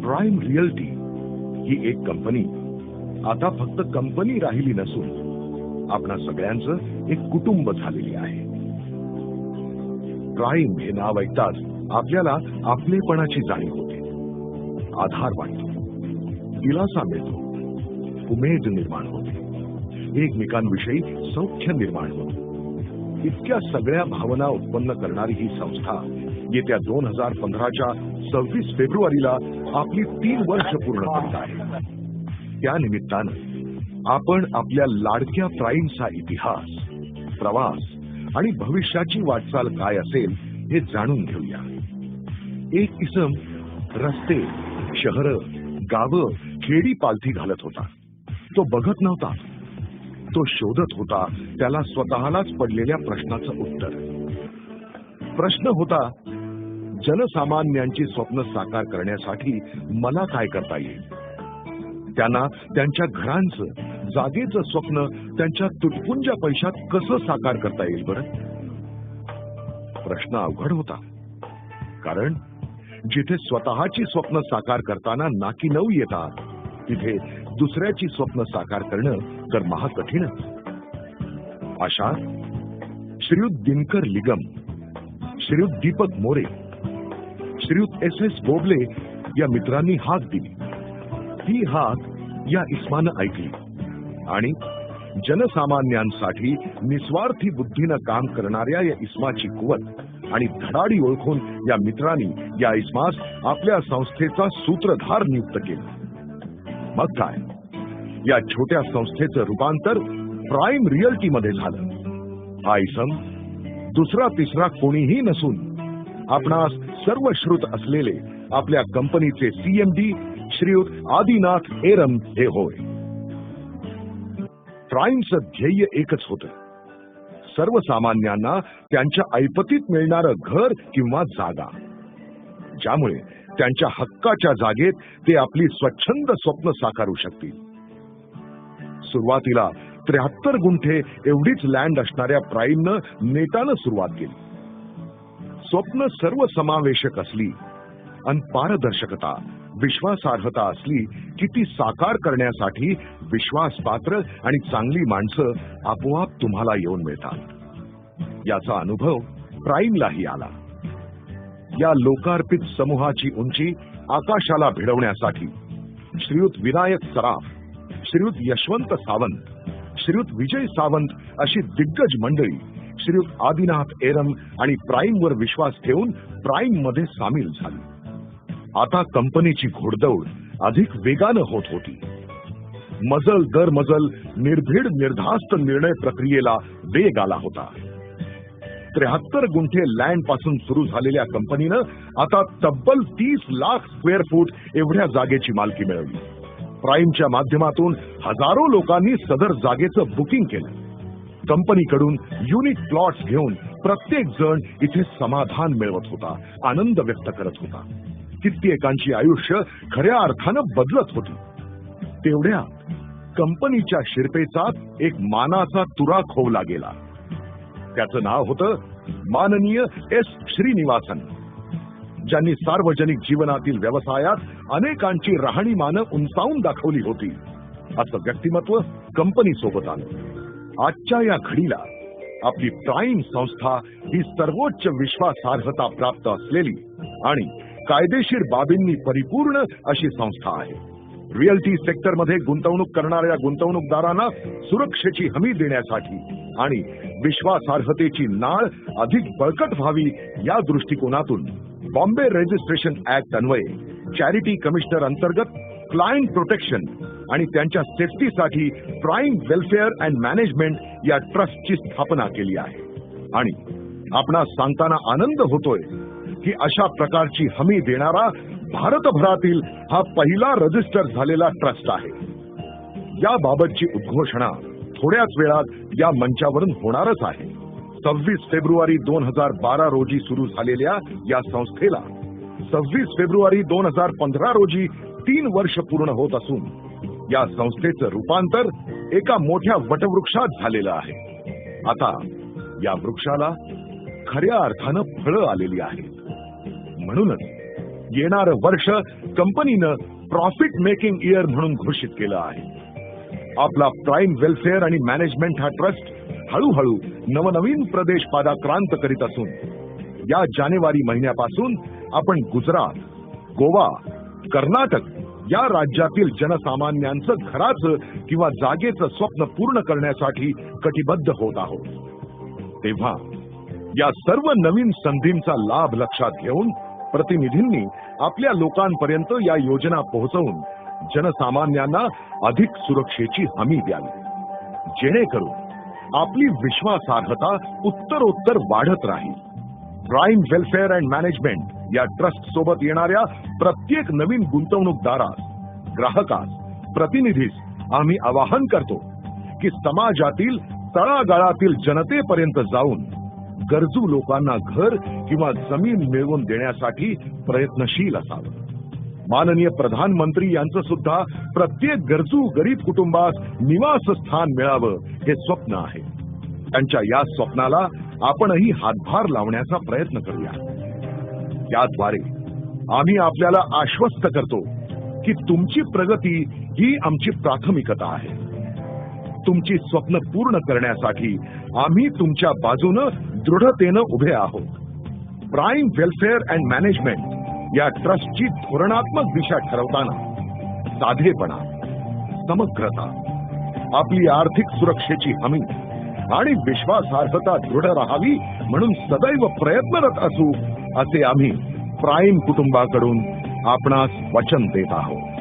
Prime realty ही एक company आता फक्त कंपनी राहिली नसून आपणा सगळ्यांचं एक कुटुंब झालेली आहे. प्राइम हे नाव ऐकताच आपल्याला आपलेपणाची जाणीव होते, आधार वाटतो, दिलासा मिळतो, उमेद निर्माण होते, एकमेकांविषयी सौख्य निर्माण होते. इतक्या सगळ्या भावना उत्पन्न करणारी ही संस्था येत्या 2015च्या 26 फेब्रुवारीला आपली 3 वर्ष पूर्ण करत आहे. त्या निमित्तानं आपण आपल्या लाडक्या प्राइमचा इतिहास, प्रवास आणि भविष्याची वाटचाल काय असेल हे जाणून घेऊया. एक इसम रस्ते, शहर, गावं, खेडी पालथी घालत होता. तो बघत नव्हता, तो शोधत होता त्याला स्वतःलाच पडलेल्या प्रश्नाचं उत्तर. प्रश्न होता, जनसामान्यांची स्वप्न साकार करण्यासाठी मला काय करता येईल? त्यांना त्यांच्या घरांचं, जागेचं स्वप्न त्यांच्या तुटपुंज्या पैशात कसं साकार करता येईल बरं? प्रश्न अवघड होता, कारण जिथे स्वतःची स्वप्न साकार करताना नाकीनऊ येतात, तिथे दुसऱ्याची स्वप्न साकार करणं तर महाकठीणच. अशा श्रीयुत दिनकर लिगम, श्रीयुत दीपक मोरे, श्रीयुत SS बोबले या मित्रांनी हाक दिली. ही हाक या इस्मानं ऐकली आणि जनसामान्यांसाठी निस्वार्थी बुद्धीनं काम करणाऱ्या या इस्माची कुवत आणि धडाडी ओळखून या मित्रांनी या इस्मास आपल्या संस्थेचा सूत्रधार नियुक्त केला. मग काय, या छोट्या संस्थेचं रूपांतर प्राइम रिअल्टी मध्ये झालं. हा इसम दुसरा तिसरा कोणीही नसून आपणास सर्व श्रुत असलेले आपल्या कंपनीचे CMD श्रीयुत आदिनाथ एरम हे होय. प्राइमचं ध्येय एकच होतं, सर्वसामान्यांना त्यांच्या ऐपतीत मिळणारं घर किंवा जागा, ज्यामुळे त्यांच्या हक्काच्या जागेत ते आपली स्वच्छंद स्वप्न साकारू शकतील. सुरुवातीला 73 गुंठे एवढीच लँड असणाऱ्या प्राइमनं नेटानं सुरुवात केली. स्वप्न सर्वसमावेशक असली आणि पारदर्शकता, विश्वासार्हता असली की ती साकार करण्यासाठी विश्वासपात्र आणि चांगली माणसं आपोआप तुम्हाला येऊन मिळतात. याचा अनुभव प्राइमलाही आला. या लोकार्पित समूहाची उंची आकाशाला भिडवण्यासाठी श्रीयुत विनायक सराफ, श्रीयुत यशवंत सावंत, श्रीयुत विजय सावंत अशी दिग्गज मंडळी श्रीयुत आदिनाथ एरम आणि प्राइमवर विश्वास ठेवून प्राइम मध्ये सामील झाली. आता कंपनीची घोडदौड अधिक वेगानं होत होती. मजल दर मजल निर्भीड निर्धास्त निर्णय प्रक्रियेला वेग आला होता. 73 गुंठे लँड पासून सुरू झालेल्या कंपनीनं आता तब्बल 30 लाख स्क्वेअर फूट एवढ्या जागेची मालकी मिळवली. प्राइमच्या माध्यमातून हजारो लोकांनी सदर जागेचं बुकिंग केलं. कंपनीकडून युनिक प्लॉट्स घेऊन प्रत्येक जण इथे समाधान मिळवत होता, आनंद व्यक्त करत होता. कित्येकांची आयुष्य खऱ्या अर्थानं बदलत होती. तेवढ्यात कंपनीच्या शिरपेचात एक मानाचा तुरा खोवला गेला. त्याचं नाव होतं माननीय S श्रीनिवासन, ज्यांनी सार्वजनिक जीवनातील व्यवसायात अनेकांची राहणीमानं उंचावून दाखवली होती. असं व्यक्तिमत्व कंपनी सोबत आलं. आजच्या या घडीला आपली प्राइम संस्था ही सर्वोच्च विश्वासार्हता प्राप्त असलेली आणि कायदेशीर बाबींनी परिपूर्ण अशी संस्था आहे. रिअल्टी सेक्टरमध्ये गुंतवणूक करणाऱ्या गुंतवणूकदारांना सुरक्षेची हमी देण्यासाठी आणि विश्वासार्हतेची नाळ अधिक बळकट व्हावी या दृष्टिकोनातून बॉम्बे रजिस्ट्रेशन ऍक्ट अन्वये चॅरिटी कमिशनर अंतर्गत क्लायंट प्रोटेक्शन आणि त्यांच्या सेफ्टीसाठी प्राइम वेलफेअर अँड मॅनेजमेंट या ट्रस्टची स्थापना केली आहे. आणि आपणास सांगताना आनंद होतोय की अशा प्रकारची हमी देणारा भारतभरातील हा पहिला रजिस्टर झालेला ट्रस्ट आहे. याबाबतची उद्घोषणा थोड्याच वेळात या मंचावरून होणारच आहे. 26 फेब्रुवारी 2012 रोजी सुरू झालेल्या या संस्थेला 26 फेब्रुवारी 2015 रोजी 3 वर्ष पूर्ण होत असून या संस्थेचं रूपांतर एका मोठ्या वटवृक्षात झालेलं आहे. आता या वृक्षाला खऱ्या अर्थानं फळं आलेली आहेत. म्हणूनच येणारं वर्ष कंपनीनं प्रॉफिट मेकिंग इयर म्हणून घोषित केलं आहे. आपला प्राईम वेलफेअर आणि मॅनेजमेंट हा ट्रस्ट हळूहळू नवनवीन प्रदेश पादाक्रांत करीत असून या जानेवारी महिन्यापासून आपण गुजरात, गोवा, कर्नाटक या राज्यातील जनसामान्यांचं घराचं किंवा जागेचं स्वप्न पूर्ण करण्यासाठी कटिबद्ध होत आहोत. तेव्हा या सर्व नवीन संधींचा लाभ लक्षात घेऊन प्रतिनिधींनी आपल्या लोकांपर्यंत या योजना पोहोचवून जनसामान्यांना अधिक सुरक्षेची हमी द्यावी, जेणेकरून आपली विश्वासार्हता उत्तरोत्तर वाढत राहील. प्राईम वेलफेअर अँड मॅनेजमेंट या ट्रस्ट सोबत येणाऱ्या प्रत्येक नवीन गुंतवणूकदारास, ग्राहकास, प्रतिनिधीस आम्ही आवाहन करतो की समाजातील तळागाळातील जनतेपर्यंत जाऊन गरजू लोकांना घर किंवा जमीन मिळवून देण्यासाठी प्रयत्नशील असावं. माननीय प्रधानमंत्री यांचं सुद्धा प्रत्येक गरजू गरीब कुटुंबास निवासस्थान मिळावं हे स्वप्न आहे. त्यांच्या या स्वप्नाला आपणही हातभार लावण्याचा प्रयत्न करूया. याद्वारे आम्ही आपल्याला आश्वस्त करतो की तुमची प्रगती ही आमची प्राथमिकता आहे. तुमची स्वप्न पूर्ण करण्यासाठी आम्ही तुमच्या बाजूनं दृढतेनं उभे आहोत. प्राईम वेलफेअर अँड मॅनेजमेंट या ट्रस्टची धोरणात्मक दिशा ठरवताना साधेपणा, समग्रता, आपली आर्थिक सुरक्षेची हमी आणि विश्वासार्हता दृढ राहावी म्हणून सदैव प्रयत्नरत असू, असे आम्ही प्राईम कुटुंबाकडून आपणास वचन देत आहोत.